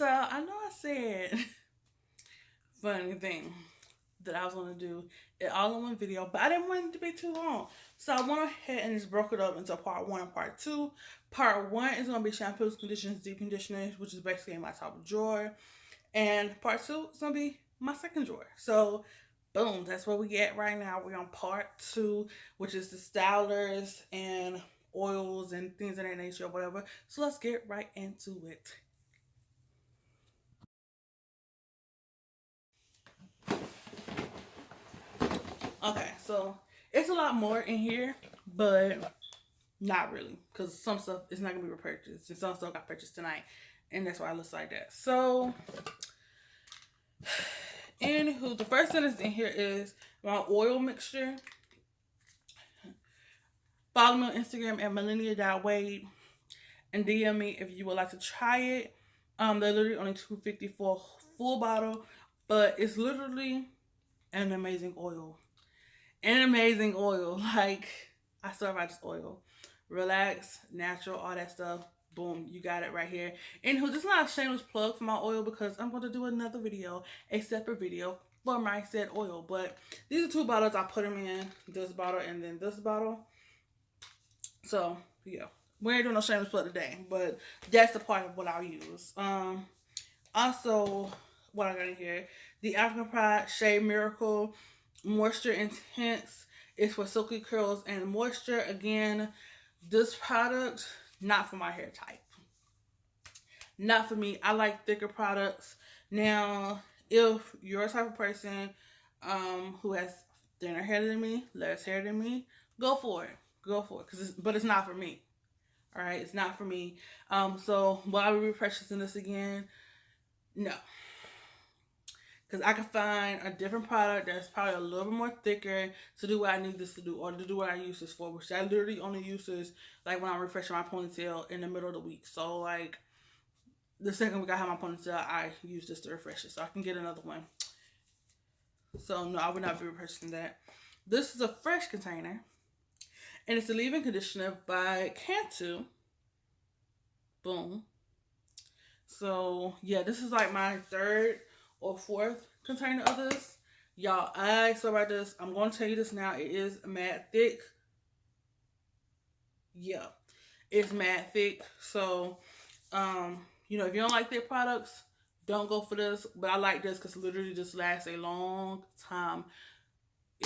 So I know I said funny thing that I was gonna do it all in one video, but I didn't want it to be too long. So I went ahead and just broke it up into part one and part two. Part one is gonna be shampoos, conditioners, deep conditioners, which is basically in my top drawer. And part two is gonna be my second drawer. So boom, that's where we get right now. We're on part two, which is the stylers and oils and things of that nature or whatever. So let's get right into it. Okay, so it's a lot more in here, but not really, because some stuff is not gonna be repurchased, and some stuff got purchased tonight, and that's why it looks like that. So, anywho, the first thing that's in here is my oil mixture. Follow me on Instagram at millennia.wade and DM me if you would like to try it. They're literally only $2.50 for a full bottle, but it's literally an amazing oil. An amazing oil. Like, I swear by this oil. Relax, natural, all that stuff. Boom, you got it right here. And who this is not a shameless plug for my oil because I'm going to do another video, a separate video for my said oil. But these are two bottles. I put them in, this bottle and then this bottle. So yeah, we ain't doing no shameless plug today, but that's the part of what I'll use. Also, what I got in here, the African Pride Shea Miracle Moisture Intense is for silky curls and moisture. Again, this product not for my hair type, not for me. I like thicker products. Now, if you're a type of person who has thinner hair than me, less hair than me, go for it. Go for it. But it's not for me. All right, it's not for me. So will I be repurchasing this again? No, because I can find a different product that's probably a little bit more thicker to do what I need this to do, or to do what I use this for, which I literally only use this like when I'm refreshing my ponytail in the middle of the week. So like the second week I have my ponytail, I use this to refresh it, so I can get another one. So no, I would not be repurchasing that. This is a fresh container, and it's a leave-in conditioner by Cantu. Boom. So yeah, this is like my third or fourth container of this. Y'all, I so about this. I'm gonna tell you this now. It is matte thick. Yeah, it's matte thick. So, if you don't like thick products, don't go for this. But I like this because literally this lasts a long time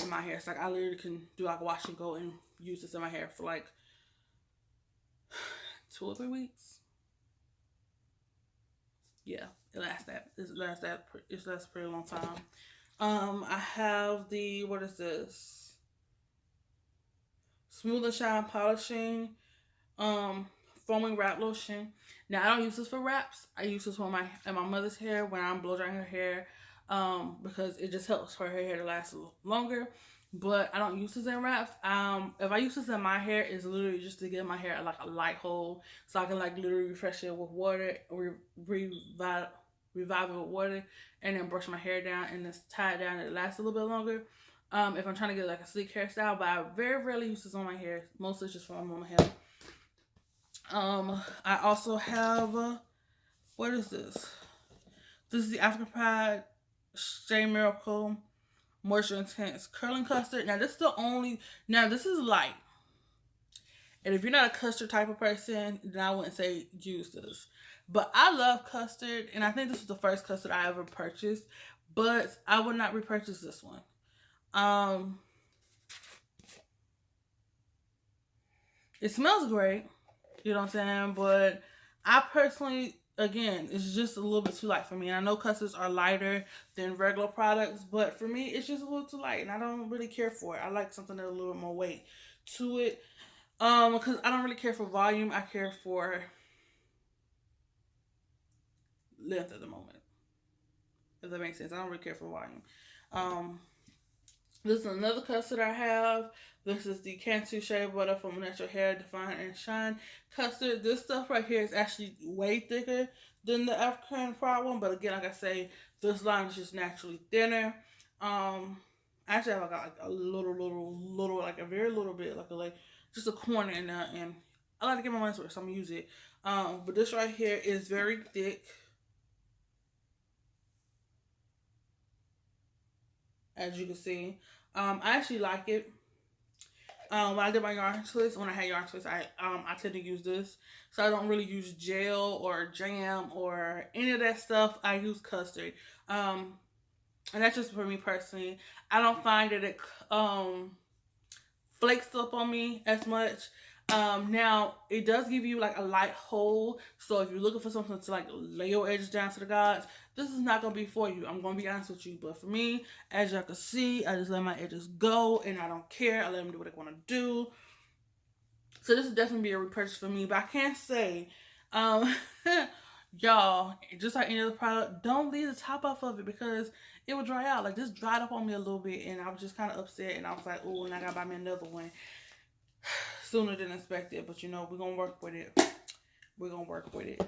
in my hair. It's like I literally can do like a wash and go and use this in my hair for like 2 or 3 weeks. Yeah, it lasts that. It lasts a pretty long time. I have the what is this? Smooth and Shine Polishing um foaming wrap lotion. Now I don't use this for wraps. I use this for my mother's hair when I'm blow drying her hair, because it just helps for her hair to last a little longer. But I don't use this in wraps. If I use this in my hair, it's literally just to give my hair like a light hold, so I can like literally refresh it with water, or revive it with water, and then brush my hair down and just tie it down. And it lasts a little bit longer. If I'm trying to get like a sleek hairstyle, but I very rarely use this on my hair. Mostly just for my hair. I also have what is this? This is the African Pride Shea Miracle Moisture Intense Curling Custard. Now this is the only. Now this is light, and if you're not a custard type of person, then I wouldn't say use this. But I love custard, and I think this is the first custard I ever purchased. But I would not repurchase this one. Um, it smells great. You know what I'm saying? But I personally, again, it's just a little bit too light for me. And I know custards are lighter than regular products, but for me, it's just a little too light, and I don't really care for it. I like something that a little bit more weight to it. Because I don't really care for volume. I care for length at the moment. If that makes sense, I don't really care for volume. Um, this is another custard I have. This is the Cantu Shea Butter from Natural Hair Define and Shine custard. This stuff right here is actually way thicker than the African Pride one, but again, like I say, this line is just naturally thinner. Actually, I have like a little, like a very little bit, like just a corner in there, and I like to get my money's worth, so I'm gonna use it. But this right here is very thick. as you can see. I actually like it. When I did my yarn twist, when I had yarn twist, I tend to use this. So I don't really use gel or jam or any of that stuff. I use custard. Um, and that's just for me personally. I don't find that it flakes up on me as much. Now it does give you like a light hold, so if you're looking for something to like lay your edges down to the gods, this is not gonna be for you. I'm gonna be honest with you, but for me, as y'all can see, I just let my edges go and I don't care. I let them do what they want to do. So this is definitely be a repurchase for me, but I can't say, um, y'all, just like any other product, don't leave the top off of it because it will dry out. Like this dried up on me a little bit, and I was just kind of upset, and I was like, oh, and I gotta buy me another one sooner than expected. But you know, we're gonna work with it. We're gonna work with it.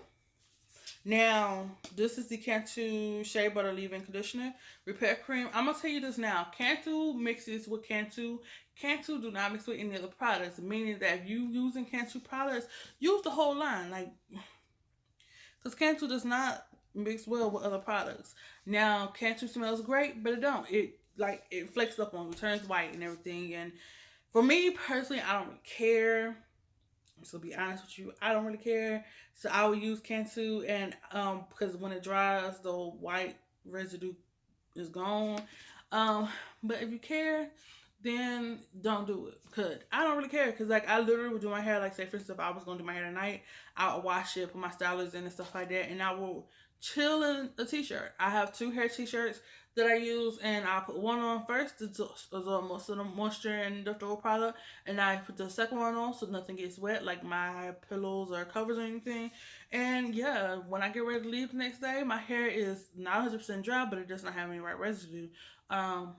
Now, this is the Cantu Shea Butter Leave-In Conditioner Repair Cream. I'm gonna tell you this now. Cantu mixes with Cantu. Cantu do not mix with any other products, meaning that if you using Cantu products, use the whole line. Like, because Cantu does not mix well with other products. Now, Cantu smells great, but it don't. It flakes up on you, turns white and everything. And for me personally, I don't really care. So to be honest with you, I don't really care. So I will use Cantu, and because when it dries, the white residue is gone. Um, but if you care, then don't do it. Cause I don't really care. Cause like I literally would do my hair. Like say for instance, if I was gonna do my hair tonight, I would wash it, put my stylers in and stuff like that, and I will chill in a t-shirt. I have two hair t-shirts that I use, and I put one on first to absorb most of the moisture and the throw product, and I put the second one on so nothing gets wet, like my pillows or covers or anything. And yeah, when I get ready to leave the next day, my hair is not 100% dry, but it does not have any white residue. Um,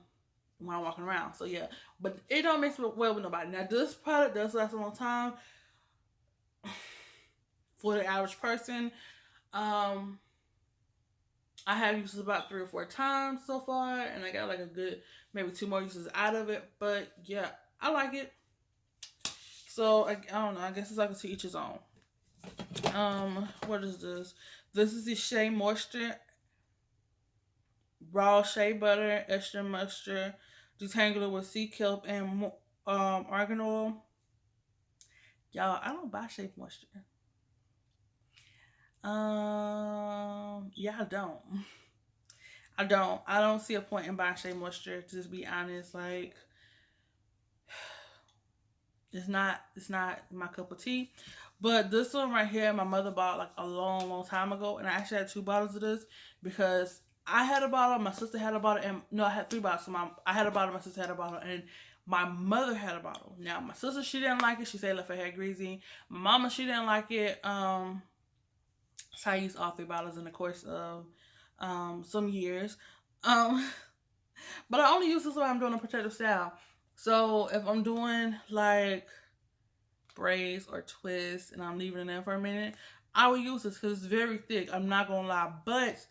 when I'm walking around. So yeah, but it don't mix well with nobody. Now this product does last a long time for the average person. Um, I have used it about 3 or 4 times so far, and I got like a good maybe 2 more uses out of it. But yeah, I like it. So I don't know. I guess it's like to each his own. What is this? This is the Shea Moisture Raw Shea Butter Extra Moisture Detangler with sea kelp and argan oil. Y'all, I don't buy Shea Moisture. Yeah, I don't. I don't see a point in buying Shea Moisture. To just be honest, like it's not my cup of tea. But this one right here, my mother bought like a long time ago, and I actually had 2 bottles of this because I had a bottle, my sister had a bottle, and no, I had 3 bottles. So I had a bottle, my sister had a bottle, and my mother had a bottle. Now my sister, she didn't like it. She said it left her hair greasy. My mama, she didn't like it. So I used all 3 bottles in the course of some years. Um, but I only use this when I'm doing a protective style. So if I'm doing like braids or twists and I'm leaving it in for a minute, I will use this because it's very thick. I'm not gonna lie. But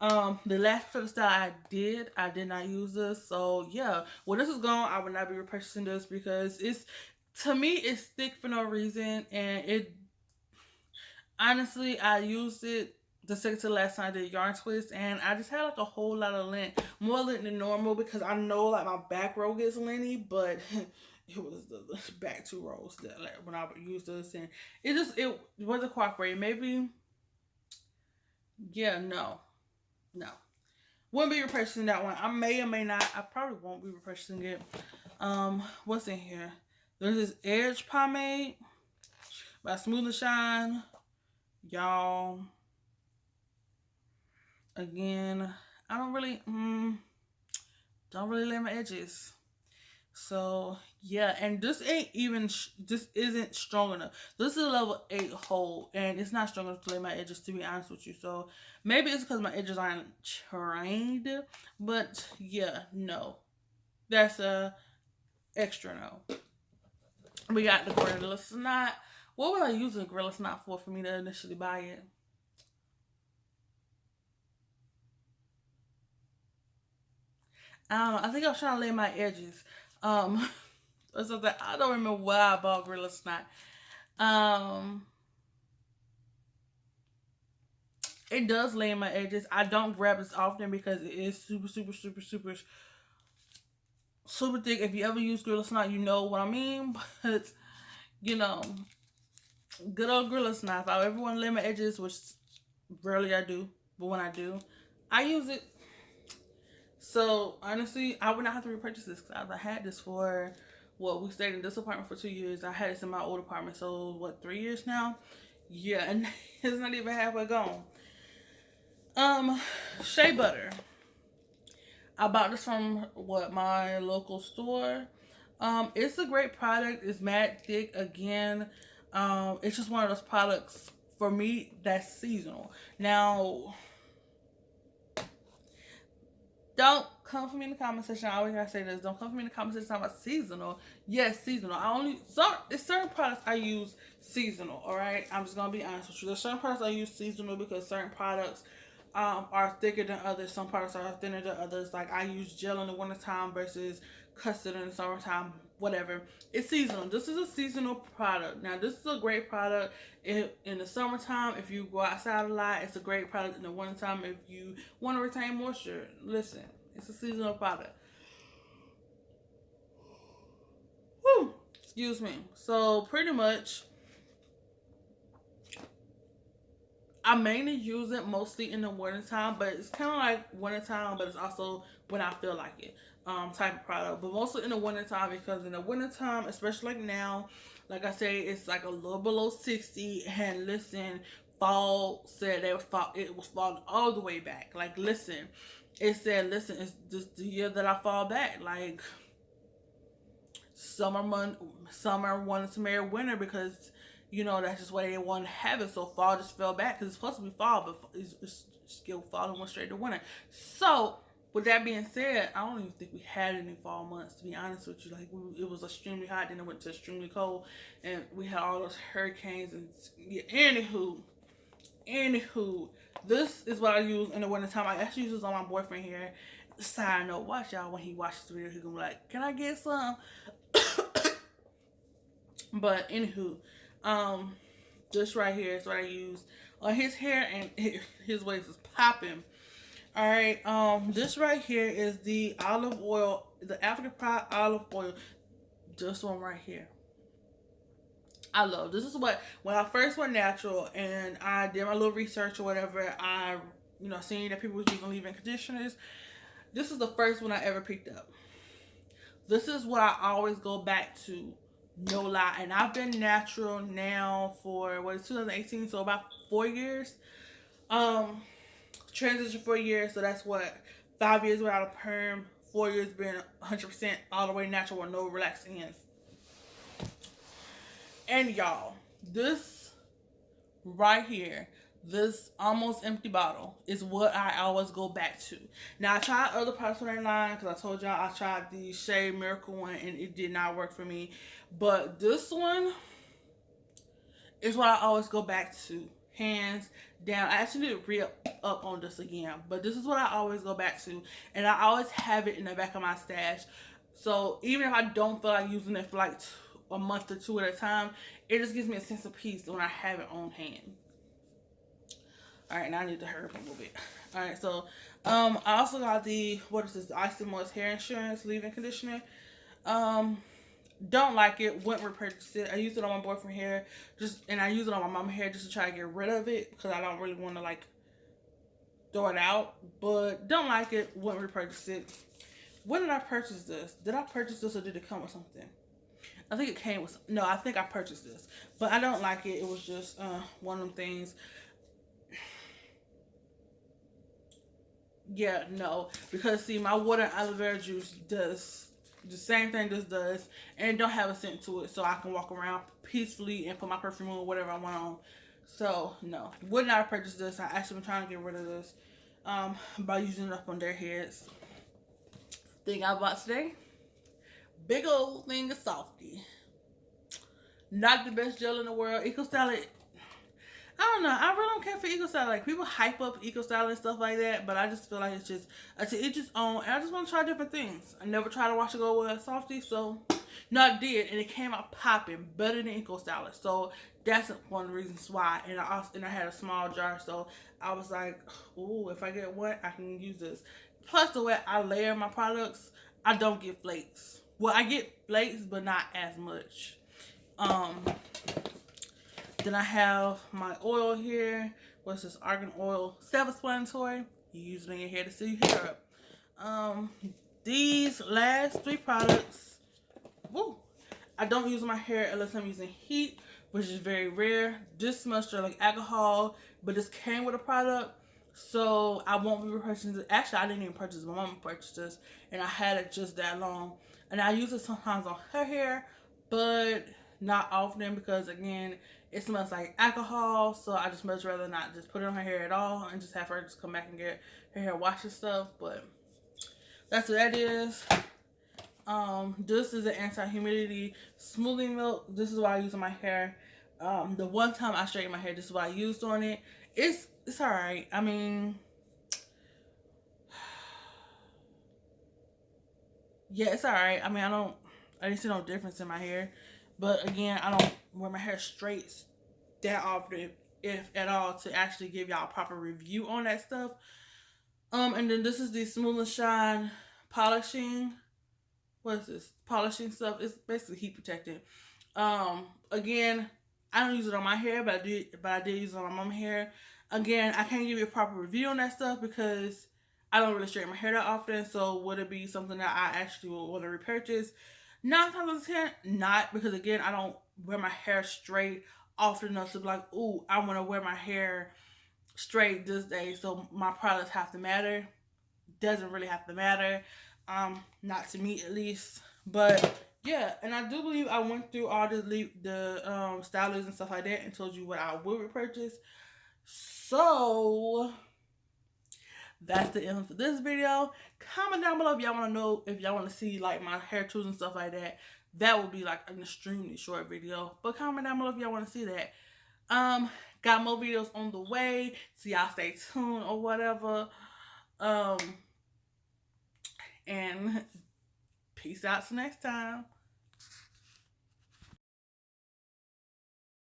the last protective style I did not use this. So yeah, when this is gone, I will not be repurchasing this because it's, to me, it's thick for no reason, and it honestly, I used it the second to the last time I did yarn twist, and I just had like a whole lot of lint, more lint than normal because I know like my back row gets linty, but it was the back 2 rows that like when I would use this, and it wasn't cooperating. Maybe, yeah, no, wouldn't be repurchasing that one. I may or may not. I probably won't be repurchasing it. What's in here? There's this Edge pomade by Smooth and Shine. Y'all, again, I don't really lay my edges. So yeah, and this ain't even this isn't strong enough. This is a level 8 hold, and it's not strong enough to lay my edges, to be honest with you. So maybe it's because my edges aren't trained, but yeah, no, that's a extra no. We got the Gorilla Snot. What was I using the Gorilla Snot for me to initially buy it? I don't know. I think I was trying to lay my edges. Or something. I don't remember why I bought Gorilla Snot. Um, it does lay in my edges. I don't grab this often because it is super, super, super, super super thick. If you ever use Gorilla Snot, you know what I mean. But you know, good old Gorilla Snot. If I ever want to lay my edges, which rarely I do, but when I do, I use it. So honestly, I would not have to repurchase this because I had this for we stayed in this apartment for 2 years. I had this in my old apartment, so 3 years now? Yeah, and it's not even halfway gone. Shea butter. I bought this from my local store. It's a great product. It's matte thick again. It's just one of those products for me that's seasonal. Now, don't come for me in the comment section. I always gotta say this. Don't come for me in the comment section talking about seasonal. Yes, seasonal. It's certain products I use seasonal. All right, I'm just gonna be honest with you. There's certain products I use seasonal because certain products are thicker than others. Some products are thinner than others. Like I use gel in the wintertime versus custard in the summertime. Whatever. It's seasonal. This is a seasonal product. Now this is a great product in the summertime. If you go outside a lot, it's a great product in the wintertime. If you want to retain moisture, listen, it's a seasonal product. Whew. Excuse me. So pretty much, I mainly use it mostly in the wintertime, but it's kind of like wintertime, but it's also when I feel like it type of product. But mostly in the wintertime because in the wintertime, especially like now, like I say, it's like a little below 60. And listen, fall said it was falling all the way back. Like listen, it said, listen, it's just the year that I fall back. Like summer wanted to marry winter because that's just why they want to have it. So fall just fell back because it's supposed to be fall, but it's still fall and went straight to winter. So with that being said, I don't even think we had any fall months, to be honest with you. Like it was extremely hot, then it went to extremely cold, and we had all those hurricanes. And yeah, anywho, this is what I use in the wintertime. I actually use this on my boyfriend here. Side note, watch y'all when he watches the video, he's gonna be like, "Can I get some?" But anywho, this right here is what I use on his hair, and his waist is popping. All right, this right here is the olive oil, the African Pride olive oil. This one right here, I love. This is what when I first went natural and I did my little research or whatever. I seen that people was using leave-in conditioners. This is the first one I ever picked up. This is what I always go back to. No lie. And I've been natural now for 2018, so about 4 years. Transition 4 years, so that's 5 years without a perm, 4 years being 100% all the way natural with no relaxing hands. And y'all, this right here, this almost empty bottle is what I always go back to. Now I tried other products on that line because I told y'all I tried the Shea Miracle one and it did not work for me. But this one is what I always go back to, hands down. I actually did re-up on this again, but this is what I always go back to, and I always have it in the back of my stash. So even if I don't feel like using it for like a month or two at a time, it just gives me a sense of peace when I have it on hand. All right, now I need to hurry up a little bit. All right, so I also got the Icy Moist Hair Insurance leave-in conditioner. Don't like it, wouldn't repurchase it. I used it on my boyfriend hair, and I use it on my mama hair just to try to get rid of it because I don't really want to like throw it out. But don't like it, wouldn't repurchase it. When did I purchase this? Did I purchase this or did it come with something? I think it came with no. I think I purchased this, but I don't like it. It was just one of them things. Yeah, no, because see, my water and aloe vera juice does the same thing this does, and it don't have a scent to it, so I can walk around peacefully and put my perfume on whatever I want on. So no, would not purchase this. I actually been trying to get rid of this by using it up on their heads. Thing I bought today, big old thing of Softy. Not the best gel in the world. EcoStyle, I don't know. I really don't care for EcoStyle. Like people hype up EcoStyle and stuff like that, but I just feel like it's just on. And I just want to try different things. I never tried to wash it go with a Softy, so no, I did, and it came out popping better than EcoStyle. So that's one of the reasons why. And I had a small jar, so I was like, ooh, if I get one, I can use this. Plus the way I layer my products, I don't get flakes. Well, I get flakes, but not as much. Um, then I have my oil here. What's this? Argan oil, self-explanatory. You use it in your hair to seal your hair up. These last three products, woo, I don't use my hair unless I'm using heat, which is very rare. This smells straight like alcohol, but this came with a product, so I won't be repurchasing it. Actually, I didn't even purchase it. My mom purchased this, and I had it just that long. And I use it sometimes on her hair, but not often because, again, it smells like alcohol, so I just much rather not just put it on her hair at all and just have her just come back and get her hair washed and stuff. But that's what that is. This is an anti-humidity smoothing milk. This is what I use on my hair. The one time I straightened my hair, this is what I used on it. It's alright. I mean, yeah, it's alright. I mean, I didn't see no difference in my hair. But again, I don't wear my hair straight that often, if at all, to actually give y'all a proper review on that stuff. And then this is the Smooth and Shine polishing. What is this? Polishing stuff. It's basically heat protectant. Again, I don't use it on my hair, but I did use it on my mom's hair. Again, I can't give you a proper review on that stuff because I don't really straighten my hair that often. So would it be something that I actually will want to repurchase? 9 times out of 10, not, because again, I don't wear my hair straight often enough to be like, ooh, I want to wear my hair straight this day, so my products have to matter. Doesn't really have to matter. Not to me at least. But yeah, and I do believe I went through all the stylists and stuff like that and told you what I would repurchase. So that's the end for this video. Comment down below if y'all want to know, if y'all want to see like my hair tools and stuff like that. That would be like an extremely short video, but comment down below if y'all want to see that. Got more videos on the way, so y'all stay tuned or whatever. And peace out till next time.